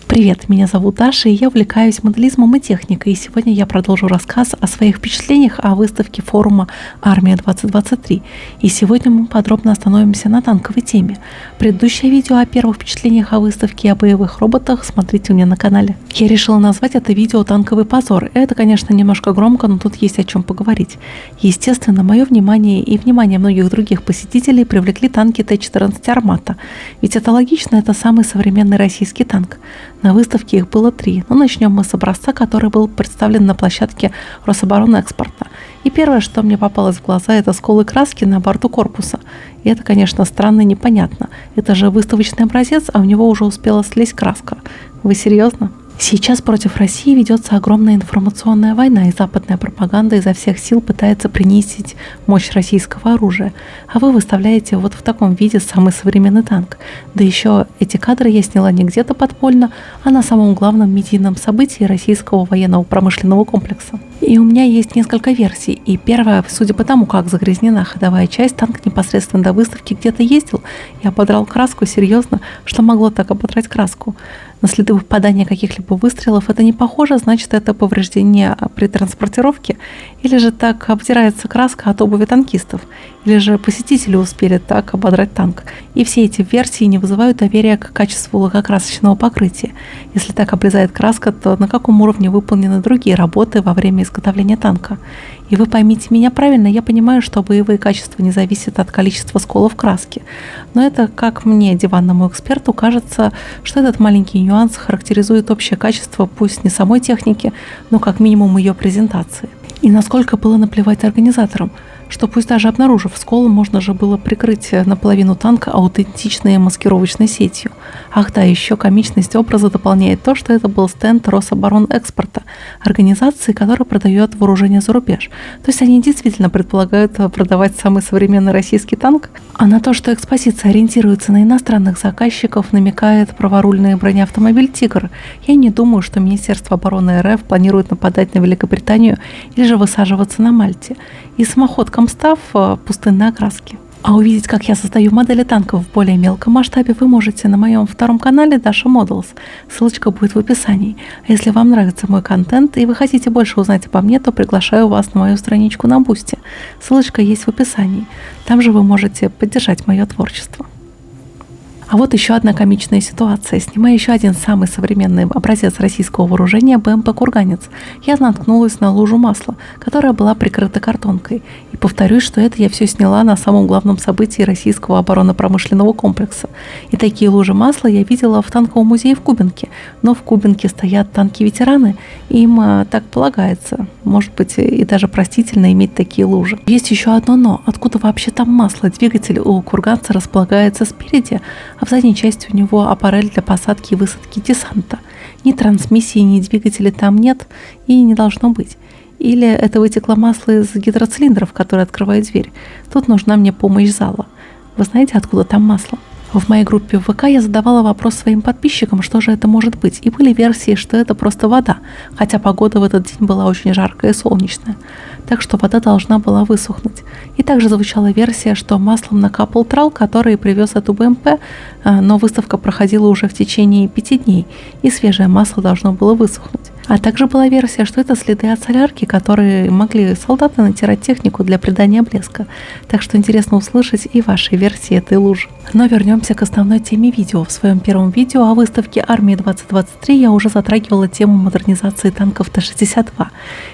Привет, меня зовут Даша, и я увлекаюсь моделизмом и техникой. И сегодня я продолжу рассказ о своих впечатлениях о выставке форума «Армия-2023». И сегодня мы подробно остановимся на танковой теме. Предыдущее видео о первых впечатлениях о выставке и о боевых роботах смотрите у меня на канале. Я решила назвать это видео «Танковый позор». Это, конечно, немножко громко, но тут есть о чем поговорить. Естественно, мое внимание и внимание многих других посетителей привлекли танки Т-14 «Армата». Ведь это логично, это самый современный российский танк. На выставке их было 3, но начнем мы с образца, который был представлен на площадке Рособоронэкспорта. И первое, что мне попалось в глаза, это сколы краски на борту корпуса. И это, конечно, странно и непонятно. Это же выставочный образец, а в него уже успела слезть краска. Вы серьезно? Сейчас против России ведется огромная информационная война, и западная пропаганда изо всех сил пытается принизить мощь российского оружия. А вы выставляете вот в таком виде самый современный танк. Да еще эти кадры я сняла не где-то подпольно, а на самом главном медийном событии российского военного промышленного комплекса. И у меня есть несколько версий. И первая, судя по тому, как загрязнена ходовая часть, танк непосредственно до выставки где-то ездил и ободрал краску серьезно, что могло так ободрать краску. На следы попадания каких-либо выстрелов это не похоже, значит, это повреждение при транспортировке, или же так обдирается краска от обуви танкистов, или же посетители успели так ободрать танк. И все эти версии не вызывают доверия к качеству лакокрасочного покрытия. Если так облезает краска, то на каком уровне выполнены другие работы во время изготовления танка? И вы поймите меня правильно, я понимаю, что боевые качества не зависят от количества сколов краски. Но это, как мне, диванному эксперту, кажется, что этот маленький нюанс характеризует общее качество пусть не самой техники, но как минимум ее презентации. И насколько было наплевать организаторам, что пусть даже обнаружив скол, можно же было прикрыть наполовину танка аутентичной маскировочной сетью. Ах да, еще комичность образа дополняет то, что это был стенд Рособоронэкспорта, организации, которая продает вооружение за рубеж. То есть они действительно предполагают продавать самый современный российский танк, а на то, что экспозиция ориентируется на иностранных заказчиков, намекает праворульный бронеавтомобиль «Тигр». Я не думаю, что Министерство обороны РФ планирует нападать на Великобританию или же высаживаться на Мальте. И самоход Комстав пустынной окраски. А увидеть, как я создаю модели танков в более мелком масштабе, вы можете на моем втором канале Dasha Models. Ссылочка будет в описании. А если вам нравится мой контент и вы хотите больше узнать обо мне, то приглашаю вас на мою страничку на Boosty. Ссылочка есть в описании. Там же вы можете поддержать мое творчество. А вот еще одна комичная ситуация. Снимая еще один самый современный образец российского вооружения БМП «Курганец», я наткнулась на лужу масла, которая была прикрыта картонкой. И повторюсь, что это я все сняла на самом главном событии российского оборонно-промышленного комплекса. И такие лужи масла я видела в танковом музее в Кубинке. Но в Кубинке стоят танки-ветераны, и им так полагается. Может быть, и даже простительно иметь такие лужи. Есть еще одно «но». Откуда вообще там масло? Двигатель у «Курганца» располагается спереди, а в задней части у него аппарель для посадки и высадки десанта. Ни трансмиссии, ни двигателя там нет и не должно быть. Или это вытекло масло из гидроцилиндров, которые открывают дверь. Тут нужна мне помощь зала. Вы знаете, откуда там масло? В моей группе в ВК я задавала вопрос своим подписчикам, что же это может быть. И были версии, что это просто вода, хотя погода в этот день была очень жаркая и солнечная. Так что вода должна была высохнуть. И также звучала версия, что маслом накапал трал, который привез эту БМП, но выставка проходила уже в течение 5 дней, и свежее масло должно было высохнуть. А также была версия, что это следы от солярки, которые могли солдаты натирать технику для придания блеска. Так что интересно услышать и ваши версии этой лужи. Но вернемся к основной теме видео. В своем первом видео о выставке «Армия-2023» я уже затрагивала тему модернизации танков Т-62.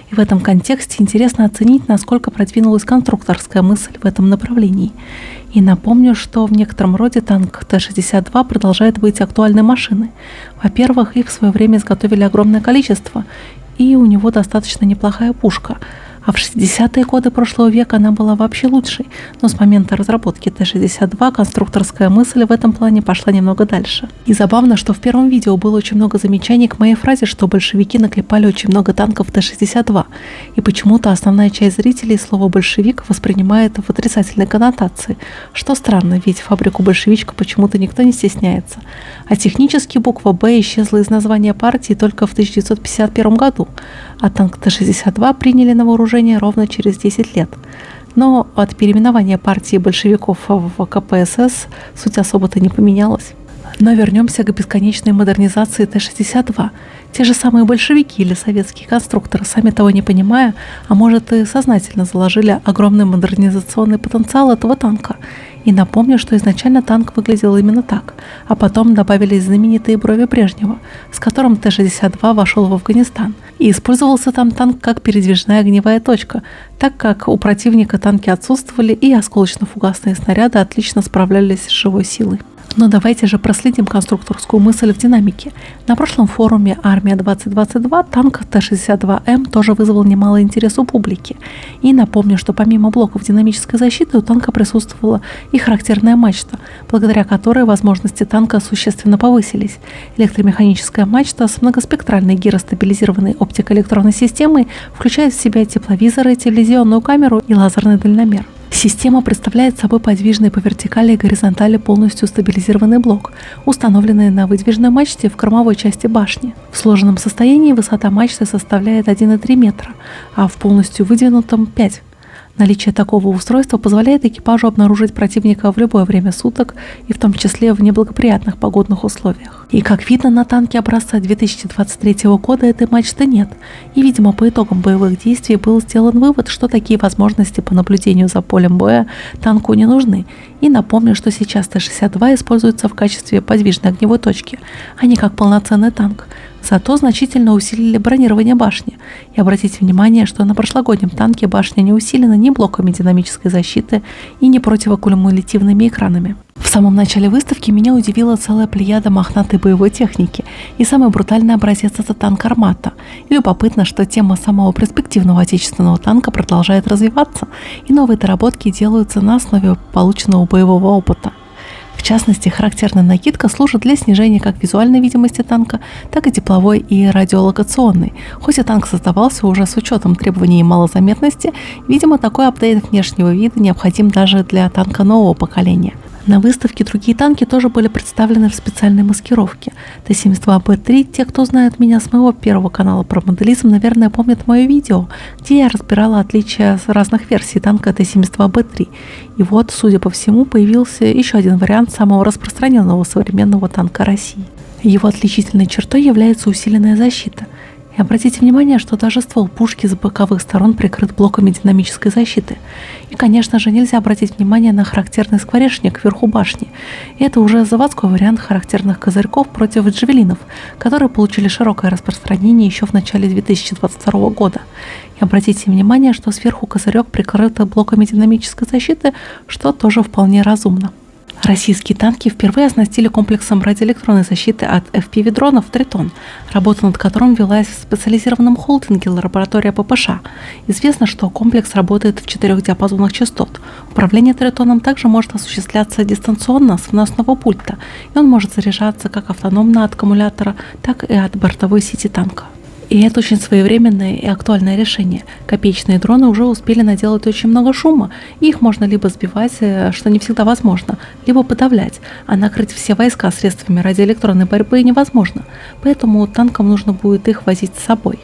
И в этом контексте интересно оценить, насколько продвинулась конструкторская мысль в этом направлении. И напомню, что в некотором роде танк Т-62 продолжает быть актуальной машиной. Во-первых, их в свое время изготовили огромное количество, и у него достаточно неплохая пушка. А в 60-е годы прошлого века она была вообще лучшей, но с момента разработки Т-62 конструкторская мысль в этом плане пошла немного дальше. И забавно, что в первом видео было очень много замечаний к моей фразе, что большевики наклепали очень много танков Т-62, и почему-то основная часть зрителей слово «большевик» воспринимает в отрицательной коннотации, что странно, ведь фабрику «большевичка» почему-то никто не стесняется. А технически буква «Б» исчезла из названия партии только в 1951 году, а танк Т-62 приняли на вооружение ровно через 10 лет. Но от переименования партии большевиков в КПСС суть особо-то не поменялась. Но вернемся к бесконечной модернизации Т-62. Те же самые большевики или советские конструкторы, сами того не понимая, а может и сознательно заложили огромный модернизационный потенциал этого танка. И напомню, что изначально танк выглядел именно так, а потом добавились знаменитые брови Брежнева, с которым Т-62 вошел в Афганистан. И использовался там танк как передвижная огневая точка, так как у противника танки отсутствовали и осколочно-фугасные снаряды отлично справлялись с живой силой. Но давайте же проследим конструкторскую мысль в динамике. На прошлом форуме «Армия-2022» танк Т-62М тоже вызвал немало интереса у публики. И напомню, что помимо блоков динамической защиты у танка присутствовала и характерная мачта, благодаря которой возможности танка существенно повысились. Электромеханическая мачта с многоспектральной гиростабилизированной оптико-электронной системой включает в себя тепловизоры, телевизионную камеру и лазерный дальномер. Система представляет собой подвижный по вертикали и горизонтали полностью стабилизированный блок, установленный на выдвижной мачте в кормовой части башни. В сложенном состоянии высота мачты составляет 1,3 метра, а в полностью выдвинутом 5. Наличие такого устройства позволяет экипажу обнаружить противника в любое время суток и в том числе в неблагоприятных погодных условиях. И как видно, на танке образца 2023 года этой мачты нет. И, видимо, по итогам боевых действий был сделан вывод, что такие возможности по наблюдению за полем боя танку не нужны. И напомню, что сейчас Т-62 используется в качестве подвижной огневой точки, а не как полноценный танк. Зато значительно усилили бронирование башни. И обратите внимание, что на прошлогоднем танке башня не усилена ни блоками динамической защиты и ни противокумулятивными экранами. В самом начале выставки меня удивила целая плеяда мохнатой боевой техники, и самый брутальный образец — это танк «Армата». И любопытно, что тема самого перспективного отечественного танка продолжает развиваться, и новые доработки делаются на основе полученного боевого опыта. В частности, характерная накидка служит для снижения как визуальной видимости танка, так и тепловой и радиолокационной. Хоть и танк создавался уже с учетом требований малозаметности, видимо, такой апдейт внешнего вида необходим даже для танка нового поколения. На выставке другие танки тоже были представлены в специальной маскировке. Т-72Б3, те, кто знает меня с моего первого канала про моделизм, наверное, помнят мое видео, где я разбирала отличия разных версий танка Т-72Б3. И вот, судя по всему, появился еще один вариант самого распространенного современного танка России. Его отличительной чертой является усиленная защита. И обратите внимание, что даже ствол пушки с боковых сторон прикрыт блоками динамической защиты. И, конечно же, нельзя обратить внимание на характерный скворечник вверху башни. И это уже заводской вариант характерных козырьков против джавелинов, которые получили широкое распространение еще в начале 2022 года. И обратите внимание, что сверху козырек прикрыт блоками динамической защиты, что тоже вполне разумно. Российские танки впервые оснастили комплексом радиоэлектронной защиты от FPV-дронов «Тритон», работа над которым велась в специализированном холдинге лаборатория ППШ. Известно, что комплекс работает в 4 диапазонах частот. Управление «Тритоном» также может осуществляться дистанционно с выносного пульта, и он может заряжаться как автономно от аккумулятора, так и от бортовой сети танка. И это очень своевременное и актуальное решение. Копеечные дроны уже успели наделать очень много шума, и их можно либо сбивать, что не всегда возможно, либо подавлять, а накрыть все войска средствами радиоэлектронной борьбы невозможно, поэтому танкам нужно будет их возить с собой.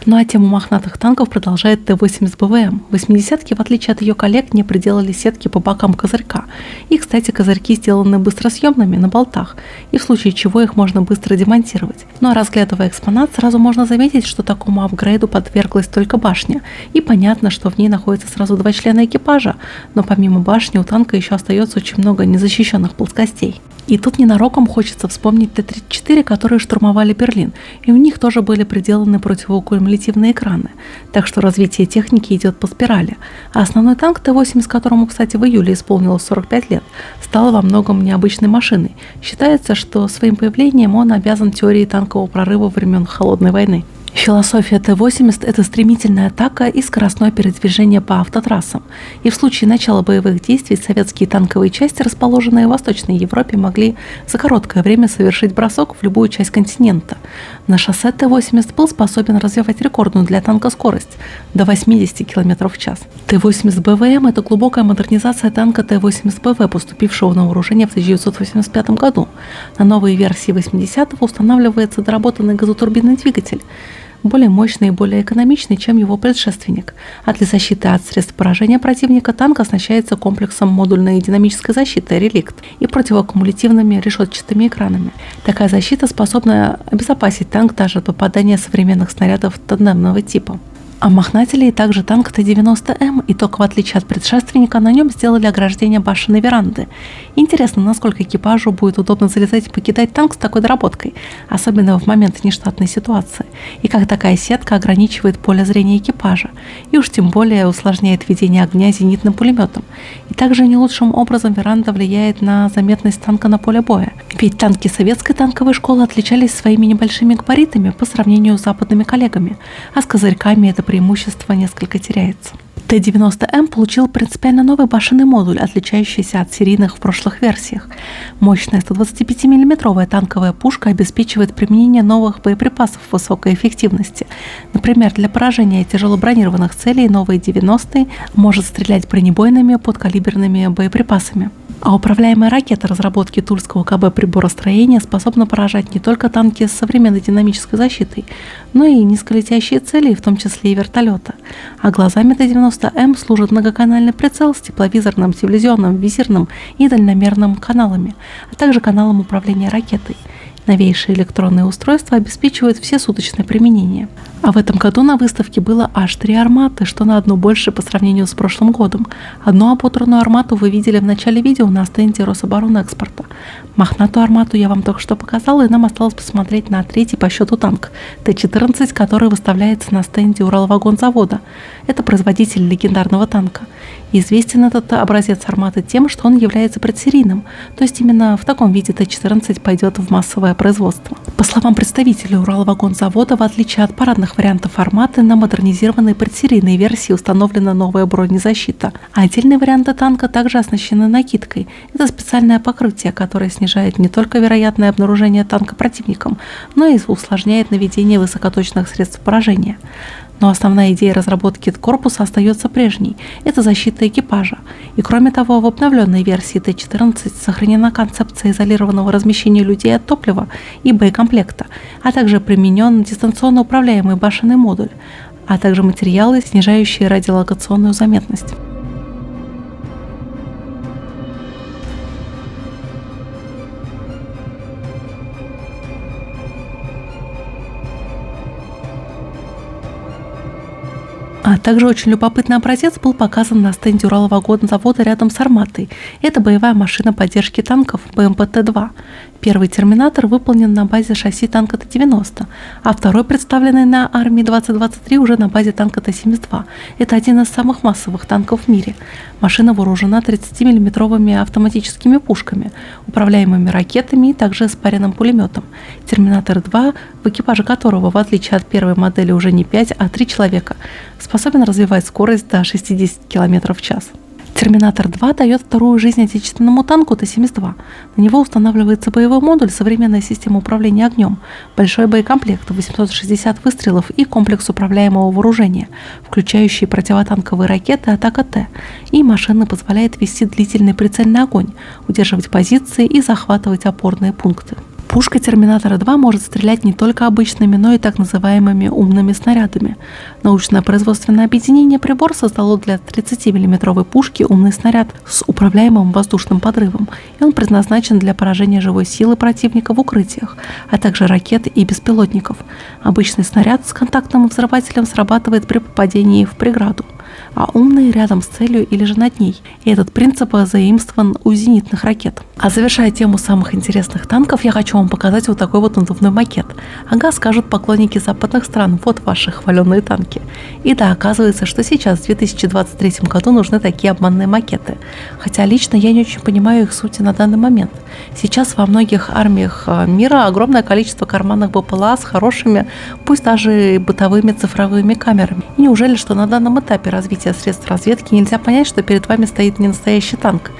Ну а тему мохнатых танков продолжает Т-80БВМ. 80-ки, в отличие от ее коллег, не приделали сетки по бокам козырька. И, кстати, козырьки сделаны быстросъемными на болтах, и в случае чего их можно быстро демонтировать. Ну а разглядывая экспонат, сразу можно заметить, что такому апгрейду подверглась только башня. И понятно, что в ней находится сразу 2 члена экипажа, но помимо башни у танка еще остается очень много незащищенных плоскостей. И тут ненароком хочется вспомнить Т-34, которые штурмовали Берлин, и у них тоже были приделаны противокумулятивные экраны. Так что развитие техники идет по спирали. А основной танк Т-80, которому, кстати, в июле исполнилось 45 лет, стал во многом необычной машиной. Считается, что своим появлением он обязан теории танкового прорыва времен Холодной войны. Философия Т-80 – это стремительная атака и скоростное передвижение по автотрассам. И в случае начала боевых действий советские танковые части, расположенные в Восточной Европе, могли за короткое время совершить бросок в любую часть континента. На шоссе Т-80 был способен развивать рекордную для танка скорость – до 80 км в час. Т-80БВМ – это глубокая модернизация танка Т-80БВ, поступившего на вооружение в 1985 году. На новые версии 80-го устанавливается доработанный газотурбинный двигатель. более мощный и более экономичный, чем его предшественник. А для защиты от средств поражения противника танк оснащается комплексом модульной динамической защиты «Реликт» и противокумулятивными решетчатыми экранами. Такая защита способна обезопасить танк даже от попадания современных снарядов тандемного типа. А мохнателей также танк Т-90М, и только в отличие от предшественника на нем сделали ограждение башенной веранды. Интересно, насколько экипажу будет удобно залезать и покидать танк с такой доработкой, особенно в момент нештатной ситуации, и как такая сетка ограничивает поле зрения экипажа, и уж тем более усложняет ведение огня зенитным пулеметом. И также не лучшим образом веранда влияет на заметность танка на поле боя. Ведь танки советской танковой школы отличались своими небольшими габаритами по сравнению с западными коллегами, а с козырьками это преимущество несколько теряется. Т-90М получил принципиально новый башенный модуль, отличающийся от серийных в прошлых версиях. Мощная 125 миллиметровая танковая пушка обеспечивает применение новых боеприпасов высокой эффективности. Например, для поражения тяжелобронированных целей новый 90-й может стрелять бронебойными подкалиберными боеприпасами. А управляемая ракета разработки Тульского КБ приборостроения способна поражать не только танки с современной динамической защитой, но и низколетящие цели, в том числе и вертолеты. А глазами Т-90М служит многоканальный прицел с тепловизорным, телевизионным, визирным и дальномерным каналами, а также каналом управления ракетой. Новейшие электронные устройства обеспечивают всесуточное применение. А в этом году на выставке было аж 3 арматы, что на одну больше по сравнению с прошлым годом. Одну ободранную армату вы видели в начале видео на стенде Рособоронэкспорта. Мохнатую армату я вам только что показала, и нам осталось посмотреть на третий по счету танк Т-14, который выставляется на стенде Уралвагонзавода. Это производитель легендарного танка. Известен этот образец арматы тем, что он является предсерийным, то есть именно в таком виде Т-14 пойдет в массовое производство. По словам представителя Уралвагонзавода, в отличие от парадных вариантов арматы, на модернизированной предсерийной версии установлена новая бронезащита, а отдельные варианты танка также оснащены накидкой. Это специальное покрытие, которое снижает не только вероятное обнаружение танка противником, но и усложняет наведение высокоточных средств поражения. Но основная идея разработки корпуса остается прежней – это защита экипажа. И кроме того, в обновленной версии Т-14 сохранена концепция изолированного размещения людей от топлива и боекомплекта, а также применен дистанционно управляемый башенный модуль, а также материалы, снижающие радиолокационную заметность. А также очень любопытный образец был показан на стенде Уралвагонзавода рядом с «Арматой». Это боевая машина поддержки танков БМП-Т-2. Первый терминатор выполнен на базе шасси танка Т-90, а второй, представленный на армии 2023, уже на базе танка Т-72. Это один из самых массовых танков в мире. Машина вооружена 30-миллиметровыми автоматическими пушками, управляемыми ракетами и также спаренным пулеметом. Терминатор-2, в экипаже которого, в отличие от первой модели, уже не 5, а 3 человека, способен развивать скорость до 60 км в час. Терминатор-2 дает вторую жизнь отечественному танку Т-72. На него устанавливается боевой модуль, современная система управления огнем, большой боекомплект, 860 выстрелов и комплекс управляемого вооружения, включающий противотанковые ракеты «Атака-Т». И машина позволяет вести длительный прицельный огонь, удерживать позиции и захватывать опорные пункты. Пушка Терминатора-2 может стрелять не только обычными, но и так называемыми умными снарядами. Научно-производственное объединение «Прибор» создало для 30-миллиметровой пушки умный снаряд с управляемым воздушным подрывом, и он предназначен для поражения живой силы противника в укрытиях, а также ракет и беспилотников. Обычный снаряд с контактным взрывателем срабатывает при попадении в преграду, а умный рядом с целью или же над ней. И этот принцип заимствован у зенитных ракет. А завершая тему самых интересных танков, я хочу вам показать вот такой вот надувной макет. Ага, скажут поклонники западных стран, вот ваши хваленые танки. И да, оказывается, что сейчас, в 2023 году, нужны такие обманные макеты. Хотя лично я не очень понимаю их сути на данный момент. Сейчас во многих армиях мира огромное количество карманных БПЛА с хорошими, пусть даже и бытовыми цифровыми камерами. И неужели, что на данном этапе развития средств разведки нельзя понять, что перед вами стоит не настоящий танк?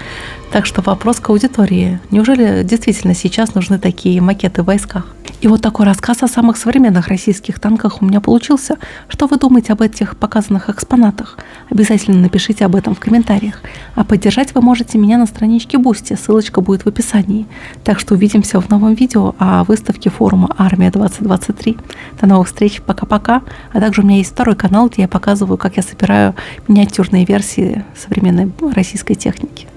Так что вопрос к аудитории. Неужели действительно сейчас нужны такие макеты в войсках? И вот такой рассказ о самых современных российских танках у меня получился. Что вы думаете об этих показанных экспонатах? Обязательно напишите об этом в комментариях. А поддержать вы можете меня на страничке Boosty, ссылочка будет в описании. Так что увидимся в новом видео о выставке форума «Армия-2023». До новых встреч, пока-пока. А также у меня есть второй канал, где я показываю, как я собираю миниатюрные версии современной российской техники.